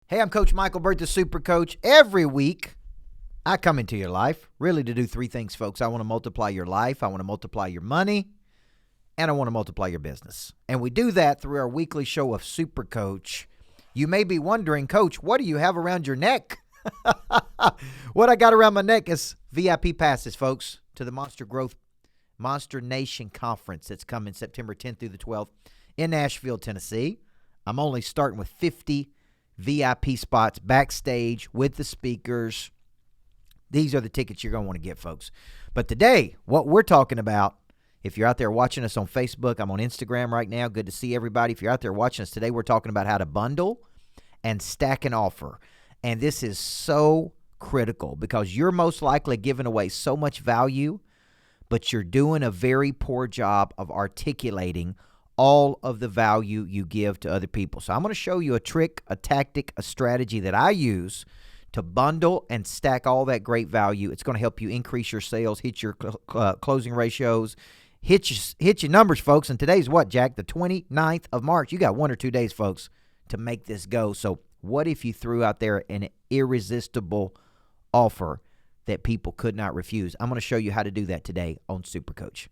Hey, I'm Coach Michael Burt, the Super Coach. Every week, I come into your life really to do three things, folks. I want to multiply your life, I want to multiply your money, and I want to multiply your business. And we do that through our weekly show of Super Coach. You may be wondering, Coach, what do you have around your neck? What I got around my neck is VIP passes, folks, to the Monster Nation Conference that's coming September 10th through the 12th in Nashville, Tennessee. I'm only starting with 50 VIP spots backstage with the speakers. These are the tickets you're going to want to get, folks. But today, what we're talking about, if you're out there watching us on Facebook, I'm on Instagram right now. Good to see everybody. If you're out there watching us today, we're talking about how to bundle and stack an offer. And this is so critical because you're most likely giving away so much value, but you're doing a very poor job of articulating all of the value you give to other people. So I'm going to show you a trick, a tactic, a strategy that I use to bundle and stack all that great value. It's going to help you increase your sales, hit your closing ratios, hit your numbers, folks. And today's what, Jack? The 29th of March. You got 1 or 2 days, folks, to make this go. So what if you threw out there an irresistible offer that people could not refuse? I'm going to show you how to do that today on Super Coach.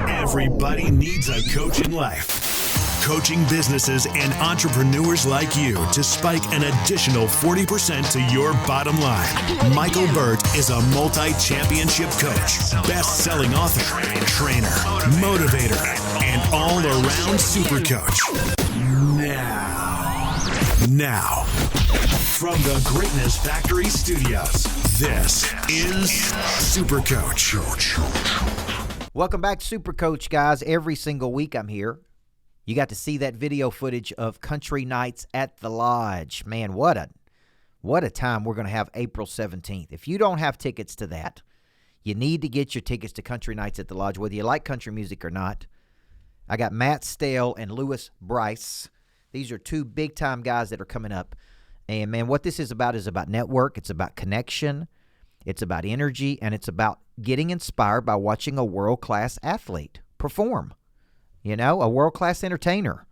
Everybody needs a coach in life. Coaching businesses and entrepreneurs like you to spike an additional 40% to your bottom line. Michael Burt is a multi-championship coach, best-selling author, trainer, motivator, and all-around super coach. Now, from the Greatness Factory Studios, this is Super Coach. Welcome back, Super Coach, guys. Every single week I'm here. You got to see that video footage of Country Nights at the Lodge. Man, what a time we're going to have April 17th. If you don't have tickets to that, you need to get your tickets to Country Nights at the Lodge, whether you like country music or not. I got Matt Stale and Lewis Bryce. These are two big-time guys that are coming up. And, man, what this is about network. It's about connection. It's about energy. And it's about getting inspired by watching a world-class athlete perform. You know, a world-class entertainer.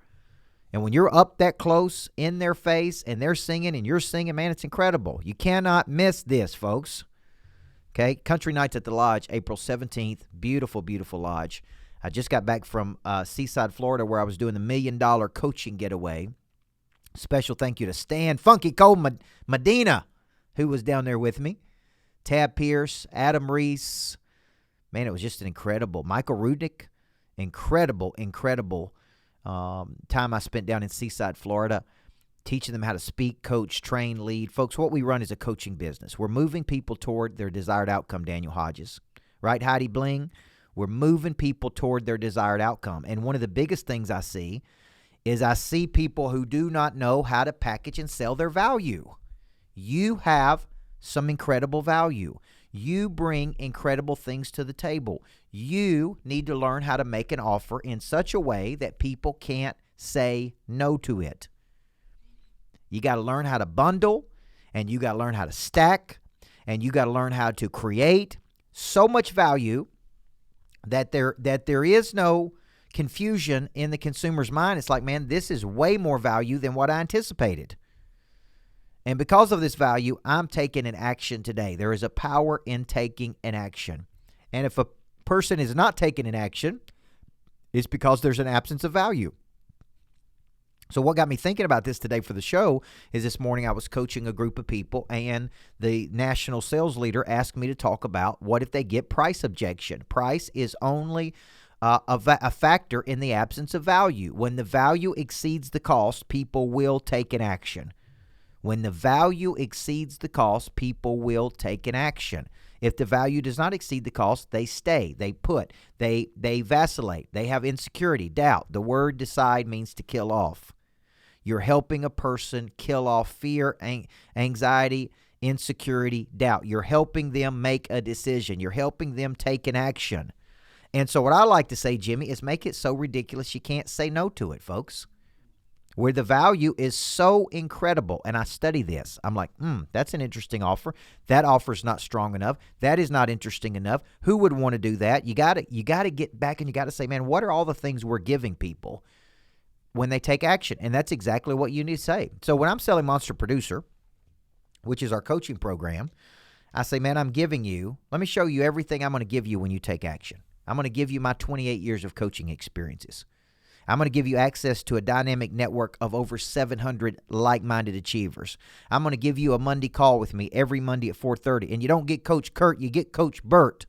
And when you're up that close in their face and they're singing and you're singing, man, it's incredible. You cannot miss this, folks. Okay, Country Nights at the Lodge, April 17th. Beautiful, beautiful lodge. I just got back from Seaside, Florida, where I was doing the $1 Million Coaching Getaway. Special thank you to Stan Funky Cole Medina, who was down there with me. Tab Pierce, Adam Reese. Man, it was just an incredible. Michael Rudnick. Incredible time I spent down in Seaside, Florida, teaching them how to speak, coach, train, lead. Folks, what we run is a coaching business. We're moving people toward their desired outcome, Daniel Hodges. Right, Heidi Bling? We're moving people toward their desired outcome. And one of the biggest things I see is I see people who do not know how to package and sell their value. You have some incredible value. You bring incredible things to the table. You need to learn how to make an offer in such a way that people can't say no to it. You got to learn how to bundle, and you got to learn how to stack, and you got to learn how to create so much value that there is no confusion in the consumer's mind. It's like, man, this is way more value than what I anticipated. And because of this value, I'm taking an action today. There is a power in taking an action. And if a person is not taking an action, it's because there's an absence of value. So what got me thinking about this today for the show is this morning I was coaching a group of people, and the national sales leader asked me to talk about what if they get price objection. Price is only a factor in the absence of value. When the value exceeds the cost, people will take an action. When the value exceeds the cost, people will take an action. If the value does not exceed the cost, they stay, they put, they vacillate, they have insecurity, doubt. The word decide means to kill off. You're helping a person kill off fear, anxiety, insecurity, doubt. You're helping them make a decision. You're helping them take an action. And so what I like to say, Jimmy, is make it so ridiculous you can't say no to it, folks. Where the value is so incredible, and I study this. I'm like, that's an interesting offer. That offer's not strong enough. That is not interesting enough. Who would want to do that? You got to get back and you got to say, man, what are all the things we're giving people? when they take action. And that's exactly what you need to say. So when I'm selling Monster Producer, which is our coaching program, I say, man, I'm giving you, let me show you everything I'm going to give you when you take action. I'm going to give you my 28 years of coaching experiences. I'm going to give you access to a dynamic network of over 700 like-minded achievers. I'm going to give you a Monday call with me every Monday at 4:30. And you don't get Coach Kurt, you get Coach Burt.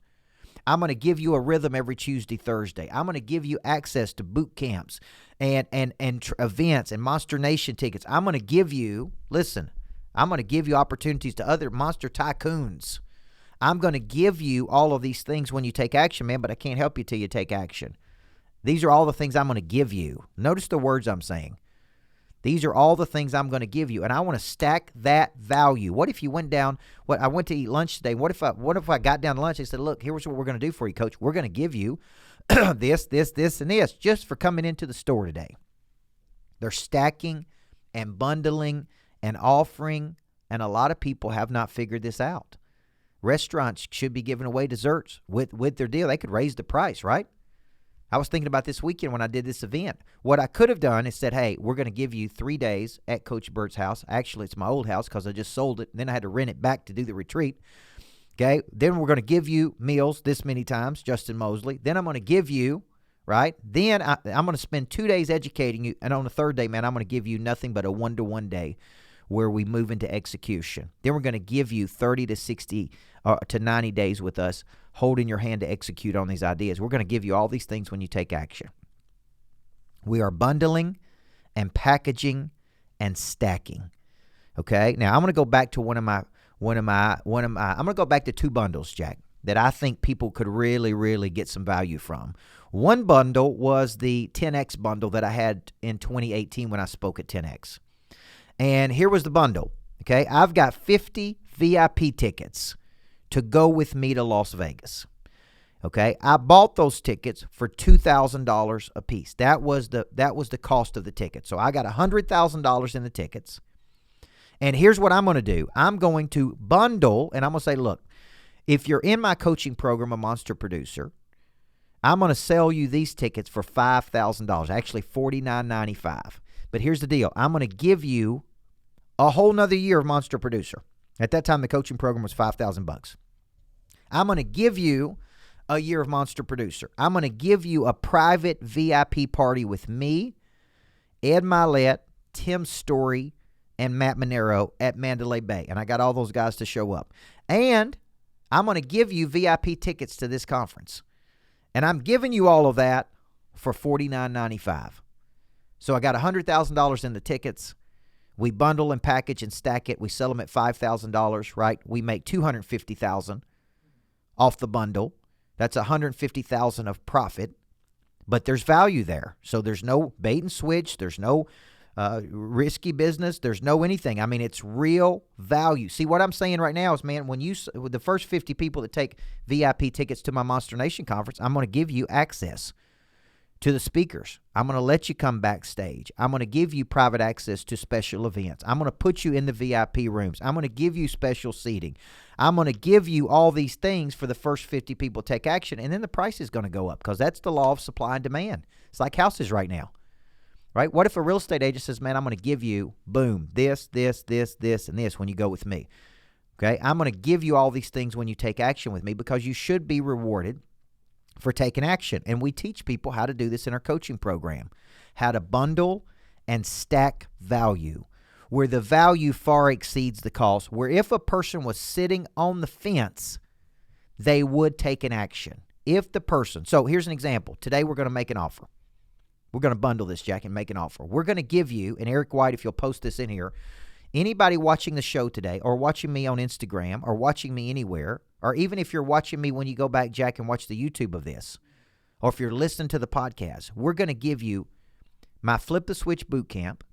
I'm going to give you a rhythm every Tuesday, Thursday. I'm going to give you access to boot camps and events and Monster Nation tickets. I'm going to give you, listen, I'm going to give you opportunities to other monster tycoons. I'm going to give you all of these things when you take action, man, but I can't help you till you take action. These are all the things I'm going to give you. Notice the words I'm saying. These are all the things I'm going to give you, and I want to stack that value. What if you went down, I went to eat lunch today. What if I got down to lunch and said, look, here's what we're going to do for you, Coach. We're going to give you this, and this just for coming into the store today. They're stacking and bundling and offering, and a lot of people have not figured this out. Restaurants should be giving away desserts with their deal. They could raise the price, right? I was thinking about this weekend when I did this event. What I could have done is said, hey, we're going to give you 3 days at Coach Burt's house. Actually, it's my old house because I just sold it, and then I had to rent it back to do the retreat. Okay, then we're going to give you meals this many times, Justin Mosley. Then I'm going to give you, right? Then I'm going to spend 2 days educating you, and on the third day, man, I'm going to give you nothing but a 1-to-1 day where we move into execution. Then we're going to give you 30 to 60 to 90 days with us, holding your hand to execute on these ideas. We're going to give you all these things when you take action. We are bundling and packaging and stacking. Okay? Now I'm going to go back to I'm going to go back to 2 bundles, Jack, that I think people could really, really get some value from. One bundle was the 10X bundle that I had in 2018 when I spoke at 10X. And here was the bundle. Okay? I've got 50 VIP tickets to go with me to Las Vegas. Okay, I bought those tickets for $2,000 a piece. That was the cost of the ticket. So I got $100,000 in the tickets. And here's what I'm going to do. I'm going to bundle, and I'm going to say, look, if you're in my coaching program, a Monster Producer, I'm going to sell you these tickets for $5,000, actually $49.95. But here's the deal. I'm going to give you a whole nother year of Monster Producer. At that time, the coaching program was $5,000. I'm going to give you a year of Monster Producer. I'm going to give you a private VIP party with me, Ed Milet, Tim Story, and Matt Monero at Mandalay Bay. And I got all those guys to show up. And I'm going to give you VIP tickets to this conference. And I'm giving you all of that for $49.95. So I got $100,000 in the tickets. We bundle and package and stack it. We sell them at $5,000, right? We make $250,000 off the bundle. That's $150,000 of profit, but there's value there. So there's no bait and switch. There's no risky business. There's no anything. I mean, it's real value. See, what I'm saying right now is, man, when with the first 50 people that take VIP tickets to my Monster Nation conference, I'm going to give you access to the speakers. I'm going to let you come backstage. I'm going to give you private access to special events. I'm going to put you in the VIP rooms. I'm going to give you special seating. I'm going to give you all these things for the first 50 people to take action, and then the price is going to go up because that's the law of supply and demand. It's like houses right now, right? What if a real estate agent says, man, I'm going to give you, boom, this, and this when you go with me, okay? I'm going to give you all these things when you take action with me because you should be rewarded for taking action. And we teach people how to do this in our coaching program, how to bundle and stack value, where the value far exceeds the cost, where if a person was sitting on the fence, they would take an action. If the person, so here's an example. Today we're going to make an offer. We're going to bundle this, Jack, and make an offer. We're going to give you, and Eric White, if you'll post this in here, anybody watching the show today or watching me on Instagram or watching me anywhere, or even if you're watching me when you go back, Jack, and watch the YouTube of this, or if you're listening to the podcast, we're going to give you my Flip the Switch boot camp,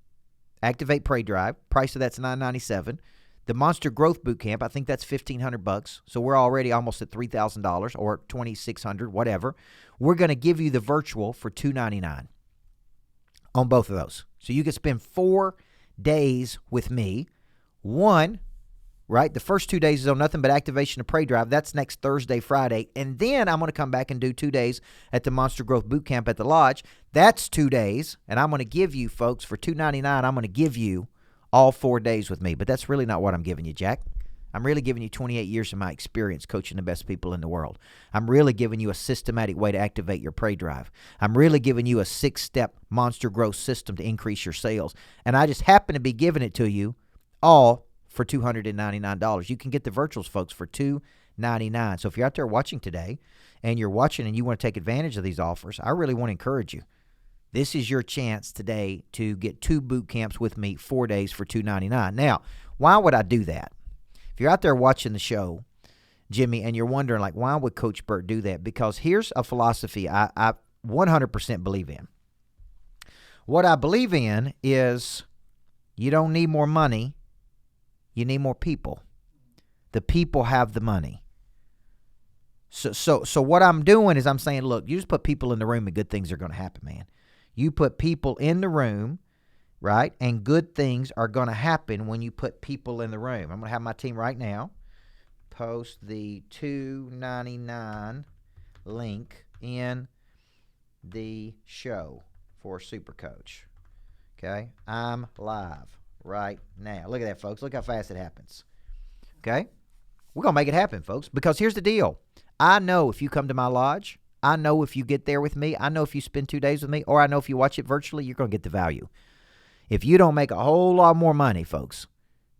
Activate Pray Drive. Price of that's $997. The Monster Growth Boot Camp, I think that's $1,500. So we're already almost at $3,000 or $2,600, whatever. We're going to give you the virtual for $299 on both of those. So you can spend 4 days with me. One, right? The first 2 days is on nothing but activation of Pray Drive. That's next Thursday, Friday. And then I'm going to come back and do 2 days at the Monster Growth Boot Camp at the Lodge. That's 2 days. And I'm going to give you, folks, for $299, I'm going to give you all 4 days with me. But that's really not what I'm giving you, Jack. I'm really giving you 28 years of my experience coaching the best people in the world. I'm really giving you a systematic way to activate your Pray Drive. I'm really giving you a 6-step monster growth system to increase your sales. And I just happen to be giving it to you all for $299. You can get the virtuals, folks, for $299. So if you're out there watching today and you're watching and you want to take advantage of these offers, I really want to encourage you. This is your chance today to get 2 boot camps with me, 4 days for $299. Now, why would I do that? If you're out there watching the show, Jimmy, and you're wondering, like, why would Coach Burt do that? Because here's a philosophy I 100% believe in. What I believe in is you don't need more money. You need more people. The people have the money. So what I'm doing is I'm saying, look, you just put people in the room and good things are going to happen, man. You put people in the room, right? And good things are going to happen when you put people in the room. I'm going to have my team right now post the $299 link in the show for Super Coach. Okay? I'm live right now. Look at that, folks. Look how fast it happens. Okay? We're going to make it happen, folks, because here's the deal. I know if you come to my lodge, I know if you get there with me, I know if you spend 2 days with me, or I know if you watch it virtually, you're going to get the value. If you don't make a whole lot more money, folks,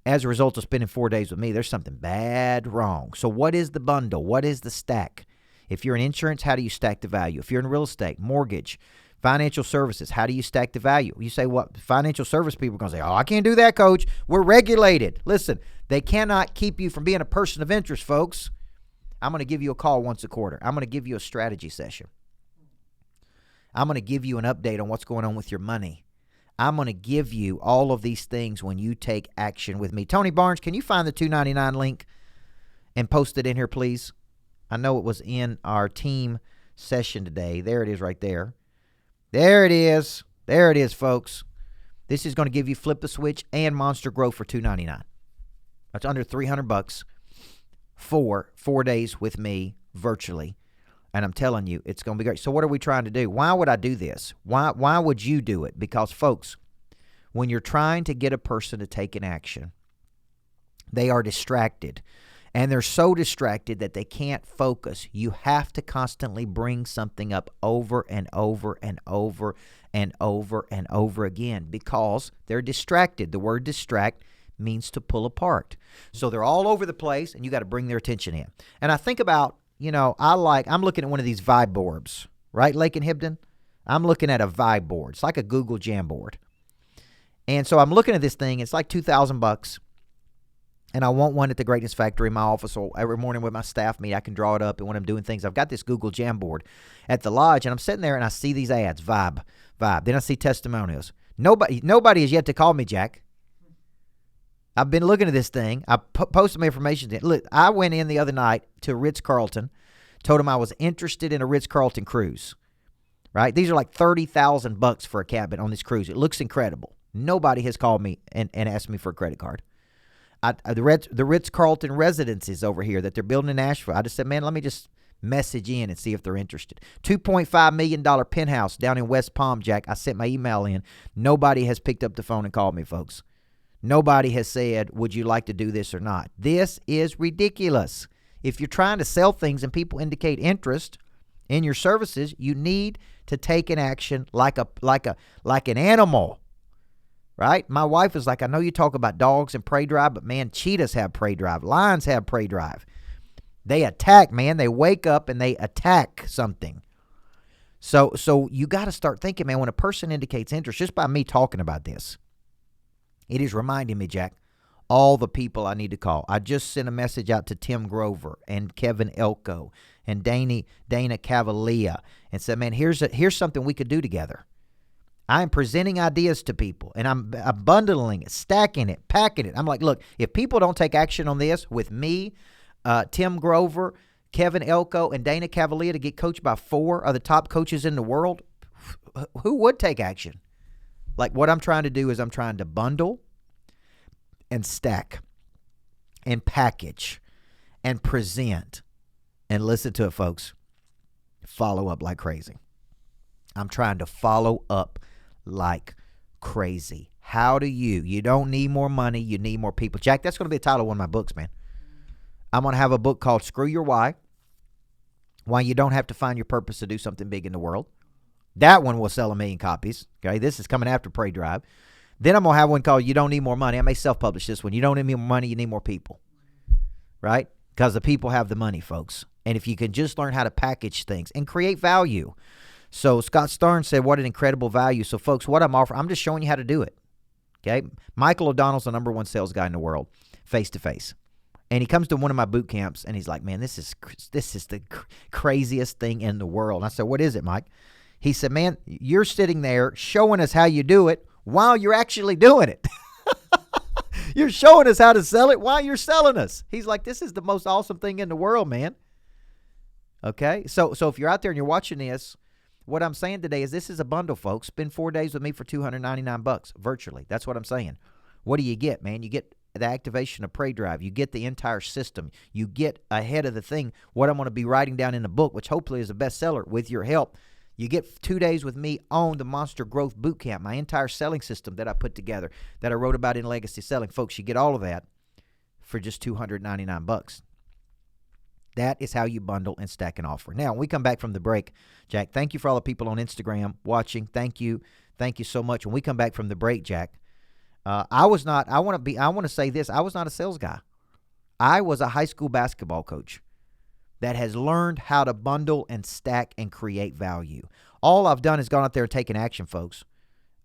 as a result of spending 4 days with me, there's something bad wrong. So what is the bundle? What is the stack? If you're in insurance, how do you stack the value? If you're in real estate, mortgage, financial services, how do you stack the value? You say, what? Financial service people are going to say, oh, I can't do that, Coach. We're regulated. Listen, they cannot keep you from being a person of interest, folks. I'm going to give you a call once a quarter. I'm going to give you a strategy session. I'm going to give you an update on what's going on with your money. I'm going to give you all of these things when you take action with me. Tony Barnes, can you find the $299 link and post it in here, please? I know it was in our team session today. There it is right there. There it is. There it is, folks. This is going to give you Flip the Switch and Monster Grow for $299. That's under $300 for 4 days with me virtually. And I'm telling you, it's going to be great. So what are we trying to do? Why would I do this? Why would you do it? Because, folks, when you're trying to get a person to take an action, they are distracted. And they're so distracted that they can't focus. You have to constantly bring something up over and over and over and over and over again because they're distracted. The word distract means to pull apart. So they're all over the place, and you got to bring their attention in. And I think about, I'm looking at one of these vibe boards, right, Lake and Hibden? I'm looking at a vibe board. It's like a Google Jam board. And so I'm looking at this thing. It's like $2,000. And I want one at the Greatness Factory in my office. So every morning with my staff meet, I can draw it up. And when I'm doing things, I've got this Google Jam board at the lodge. And I'm sitting there and I see these ads, vibe. Then I see testimonials. Nobody has yet to call me, Jack. I've been looking at this thing. I posted my information. Look, I went in the other night to Ritz-Carlton, told them I was interested in a Ritz-Carlton cruise, right? These are like $30,000 for a cabin on this cruise. It looks incredible. Nobody has called me and asked me for a credit card. The Ritz-Carlton residences over here that they're building in Nashville, I just said, man, let me just message in and see if they're interested. $2.5 million penthouse down in West Palm, Jack. I sent my email in. Nobody has picked up the phone and called me, folks. Nobody has said, would you like to do this or not? This is ridiculous. If you're trying to sell things and people indicate interest in your services, you need to take an action like an animal, right? My wife is like, I know you talk about dogs and Pray Drive, but man, cheetahs have Pray Drive. Lions have Pray Drive. They attack, man. They wake up and they attack something. So you got to start thinking, man, when a person indicates interest, just by me talking about this, it is reminding me, Jack, all the people I need to call. I just sent a message out to Tim Grover and Kevin Elko and Dana Cavalier and said, man, here's something we could do together. I'm presenting ideas to people, and I'm bundling it, stacking it, packing it. I'm like, look, if people don't take action on this with me, Tim Grover, Kevin Elko, and Dana Cavalier to get coached by 4 of the top coaches in the world, who would take action? Like what I'm trying to do is I'm trying to bundle and stack. and package and present. And listen to it, folks. Follow up like crazy. I'm trying to follow up like crazy. How do you don't need more money, you need more people. Jack, that's going to be the title of one of my books, man. I'm going to have a book called Screw Your Why You Don't Have to Find Your Purpose to Do Something Big in the World. That one will sell 1 million copies. Okay, this is coming after Pray Drive. Then I'm going to have one called You Don't Need More Money. I may self-publish this one. You don't need more money, you need more people. Right? Because the people have the money, folks. And if you can just learn how to package things and create value. So Scott Starnes said, what an incredible value. So, folks, what I'm offering, I'm just showing you how to do it. Okay? Michael O'Donnell's the #1 sales guy in the world, face-to-face. And he comes to one of my boot camps, and he's like, man, this is the craziest thing in the world. And I said, what is it, Mike? He said, man, you're sitting there showing us how you do it while you're actually doing it. You're showing us how to sell it while you're selling us. He's like, this is the most awesome thing in the world, man. Okay? So if you're out there and you're watching this, what I'm saying today is this is a bundle, folks. Spend 4 days with me for $299 virtually. That's what I'm saying. What do you get, man? You get the activation of Pray Drive. You get the entire system. You get ahead of the thing, what I'm going to be writing down in the book, which hopefully is a bestseller with your help. You get 2 days with me on the Monster Growth Bootcamp, my entire selling system that I put together, that I wrote about in Legacy Selling. Folks, you get all of that for just $299. That is how you bundle and stack an offer. Now, when we come back from the break, Jack, thank you for all the people on Instagram watching. Thank you. Thank you so much. When we come back from the break, Jack, I want to say this. I was not a sales guy. I was a high school basketball coach that has learned how to bundle and stack and create value. All I've done is gone out there and taken action, folks.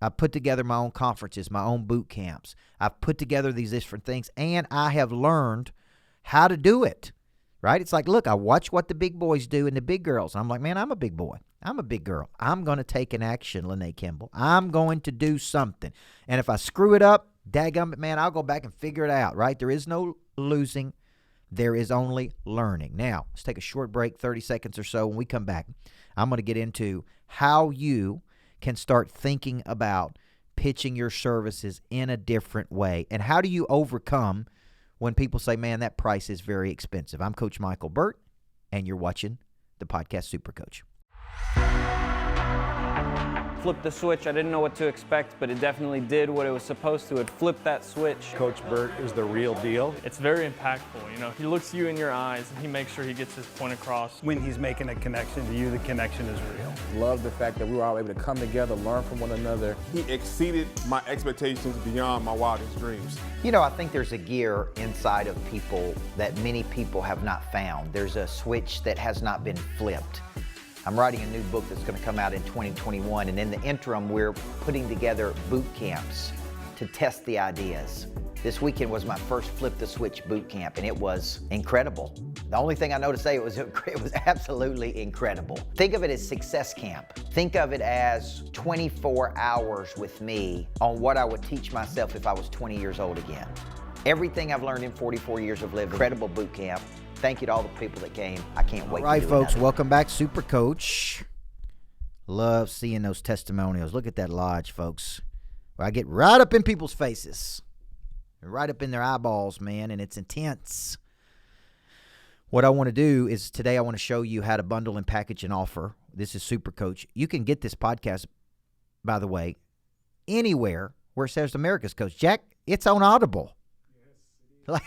I've put together my own conferences, my own boot camps. I've put together these different things, and I have learned how to do it. Right? It's like, look, I watch what the big boys do and the big girls. I'm like, man, I'm a big boy. I'm a big girl. I'm going to take an action, Lene Kimball. I'm going to do something. And if I screw it up, dadgummit, man, I'll go back and figure it out, right? There is no losing. There is only learning. Now, let's take a short break, 30 seconds or so. When we come back, I'm going to get into how you can start thinking about pitching your services in a different way. And how do you overcome when people say, man, that price is very expensive? I'm Coach Michael Burt, and you're watching the podcast Super Coach. Flipped the switch. I didn't know what to expect, but it definitely did what it was supposed to. It flipped that switch. Coach Burt is the real deal. It's very impactful. You know, he looks you in your eyes and he makes sure he gets his point across. When he's making a connection to you, the connection is real. Love the fact that we were all able to come together, learn from one another. He exceeded my expectations beyond my wildest dreams. You know, I think there's a gear inside of people that many people have not found. There's a switch that has not been flipped. I'm writing a new book that's going to come out in 2021, and in the interim, we're putting together boot camps to test the ideas. This weekend was my first Flip the Switch boot camp, and it was incredible. The only thing I know to say, it was absolutely incredible. Think of it as success camp. Think of it as 24 hours with me on what I would teach myself if I was 20 years old again. Everything I've learned in 44 years of living. Incredible boot camp. Thank you to all the people that came. I can't wait. All right, folks, welcome back, Super Coach. Love seeing those testimonials. Look at that lodge, folks. Where I get right up in people's faces, right up in their eyeballs, man, and it's intense. What I want to do is today I want to show you how to bundle and package an offer. This is Super Coach. You can get this podcast, by the way, anywhere where it says America's Coach. Jack, it's on Audible. Yes.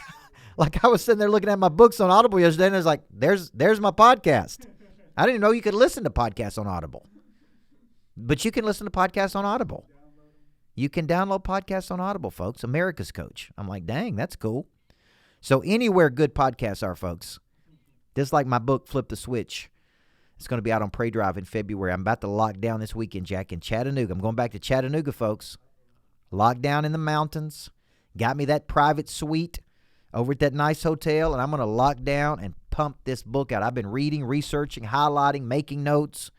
Like I was sitting there looking at my books on Audible yesterday, and I was like, there's my podcast. I didn't know you could listen to podcasts on Audible. But you can listen to podcasts on Audible. You can download podcasts on Audible, folks. America's Coach. I'm like, dang, that's cool. So anywhere good podcasts are, folks, just like my book, Flip the Switch, it's going to be out on Pray Drive in February. I'm about to lock down this weekend, Jack, in Chattanooga. I'm going back to Chattanooga, folks. Locked down in the mountains. Got me that private suite over at that nice hotel, and I'm going to lock down and pump this book out. I've been reading, researching, highlighting, making notes.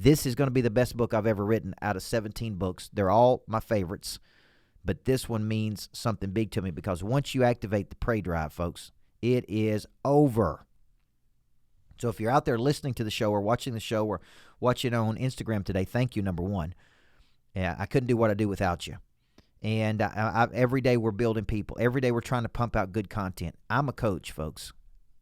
This is going to be the best book I've ever written out of 17 books. They're all my favorites, but this one means something big to me because once you activate the Pray Drive, folks, it is over. So if you're out there listening to the show or watching the show or watching on Instagram today, thank you, number one. Yeah, I couldn't do what I do without you. And every day we're building people. Every day we're trying to pump out good content. I'm a coach, folks.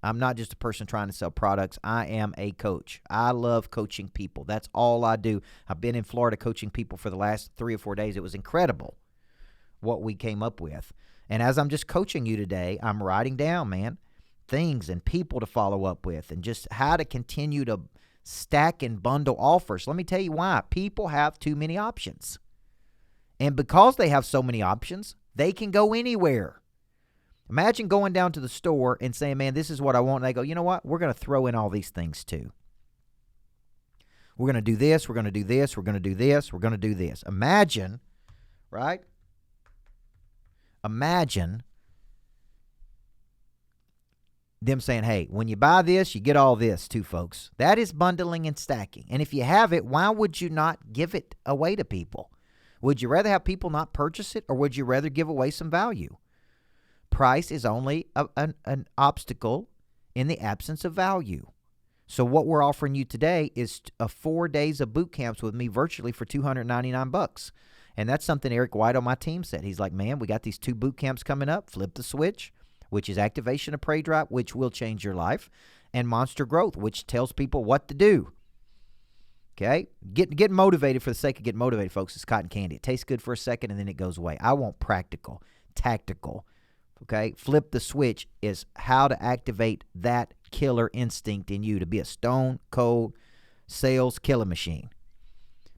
I'm not just a person trying to sell products. I am a coach. I love coaching people. That's all I do. I've been in Florida coaching people for the last 3 or 4 days. It was incredible what we came up with. And as I'm just coaching you today, I'm writing down, man, things and people to follow up with and just how to continue to stack and bundle offers. Let me tell you why. People have too many options. And because they have so many options, they can go anywhere. Imagine going down to the store and saying, man, this is what I want. And they go, you know what? We're going to throw in all these things too. We're going to do this. We're going to do this. We're going to do this. We're going to do this. Imagine, right? Imagine them saying, hey, when you buy this, you get all this too, folks. That is bundling and stacking. And if you have it, why would you not give it away to people? Would you rather have people not purchase it, or would you rather give away some value? Price is only an obstacle in the absence of value. So what we're offering you today is 4 days of boot camps with me virtually for $299. And that's something Eric White on my team said. He's like, man, we got these 2 boot camps coming up. Flip the Switch, which is activation of prey drop, which will change your life, and Monster Growth, which tells people what to do. Okay? Get motivated for the sake of getting motivated, folks. It's cotton candy. It tastes good for a second, and then it goes away. I want practical, tactical. Okay? Flip the Switch is how to activate that killer instinct in you to be a stone-cold sales killer machine.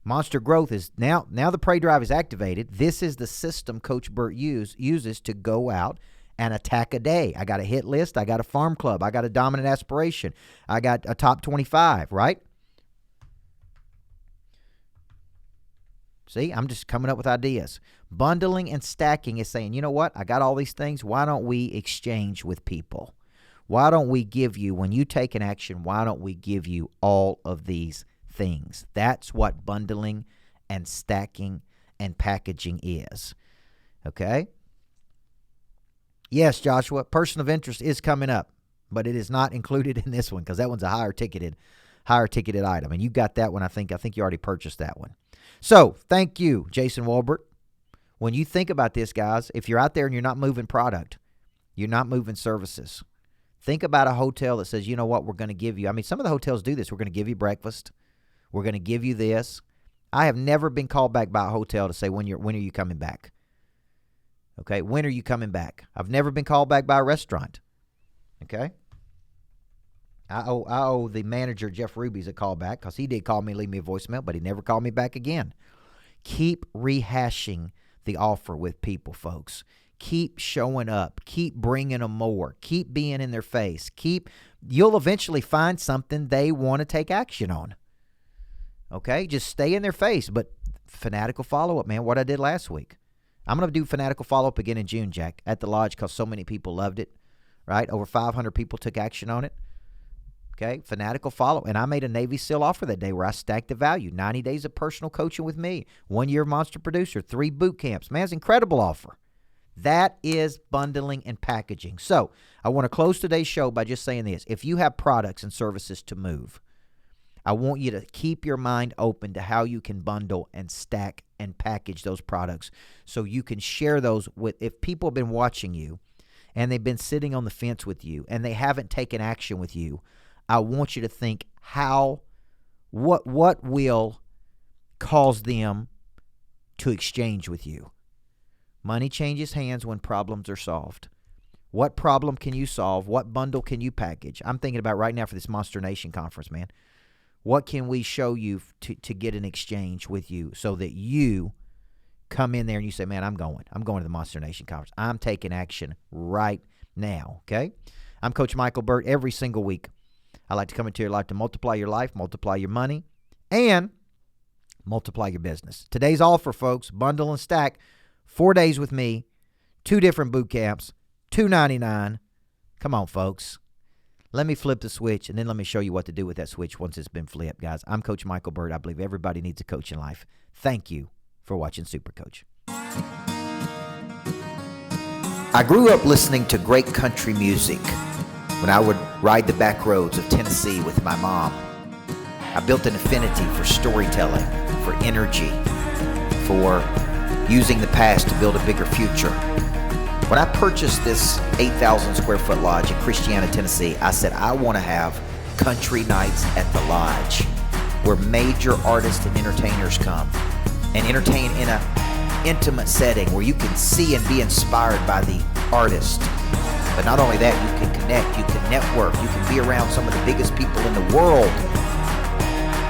Monster Growth is now the prey drive is activated. This is the system Coach Burt uses to go out and attack a day. I got a hit list. I got a farm club. I got a dominant aspiration. I got a top 25, right? See, I'm just coming up with ideas. Bundling and stacking is saying, you know what? I got all these things. Why don't we exchange with people? Why don't we give you, when you take an action, why don't we give you all of these things? That's what bundling and stacking and packaging is. Okay? Yes, Joshua, person of interest is coming up, but it is not included in this one because that one's a higher ticketed item. And you got that one. I think you already purchased that one. So thank you, Jason Walbert. When you think about this, guys, if you're out there and you're not moving product, you're not moving services, think about a hotel that says, you know what, we're going to give you. I mean, some of the hotels do this. We're going to give you breakfast. We're going to give you this. I have never been called back by a hotel to say, when are you coming back? Okay, when are you coming back? I've never been called back by a restaurant. Okay? I owe the manager, Jeff Ruby's, a call back because he did call me, leave me a voicemail, but he never called me back again. Keep rehashing the offer with people, folks. Keep showing up. Keep bringing them more. Keep being in their face. You'll eventually find something they want to take action on. Okay? Just stay in their face. But fanatical follow-up, man, what I did last week. I'm going to do fanatical follow-up again in June, Jack, at the lodge because so many people loved it, right? Over 500 people took action on it. Okay, fanatical follow. And I made a Navy SEAL offer that day where I stacked the value. 90 days of personal coaching with me. 1 year Monster Producer. 3 boot camps. Man, it's an incredible offer. That is bundling and packaging. So I want to close today's show by just saying this. If you have products and services to move, I want you to keep your mind open to how you can bundle and stack and package those products so you can share those with, if people have been watching you and they've been sitting on the fence with you and they haven't taken action with you, I want you to think what will cause them to exchange with you. Money changes hands when problems are solved. What problem can you solve? What bundle can you package? I'm thinking about right now for this Monster Nation conference, man. What can we show you to get an exchange with you so that you come in there and you say, man, I'm going to the Monster Nation conference. I'm taking action right now, okay? I'm Coach Michael Burt every single week. I like to come into your life to multiply your life, multiply your money, and multiply your business. Today's offer, folks, bundle and stack, 4 days with me, 2 different boot camps, $299. Come on, folks. Let me flip the switch, and then let me show you what to do with that switch once it's been flipped, guys. I'm Coach Michael Burt. I believe everybody needs a coach in life. Thank you for watching Super Coach. I grew up listening to great country music when I would ride the back roads of Tennessee with my mom. I built an affinity for storytelling, for energy, for using the past to build a bigger future. When I purchased this 8,000 square foot lodge in Christiana, Tennessee, I said I want to have country nights at the lodge where major artists and entertainers come and entertain in an intimate setting where you can see and be inspired by the artist. But not only that, you can connect, you can network, you can be around some of the biggest people in the world,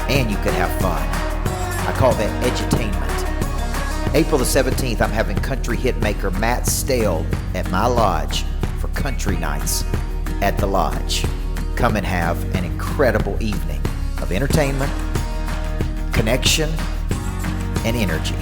and you can have fun. I call that edutainment. April the 17th, I'm having country hitmaker Matt Stale at my lodge for country nights at the lodge. Come and have an incredible evening of entertainment, connection, and energy.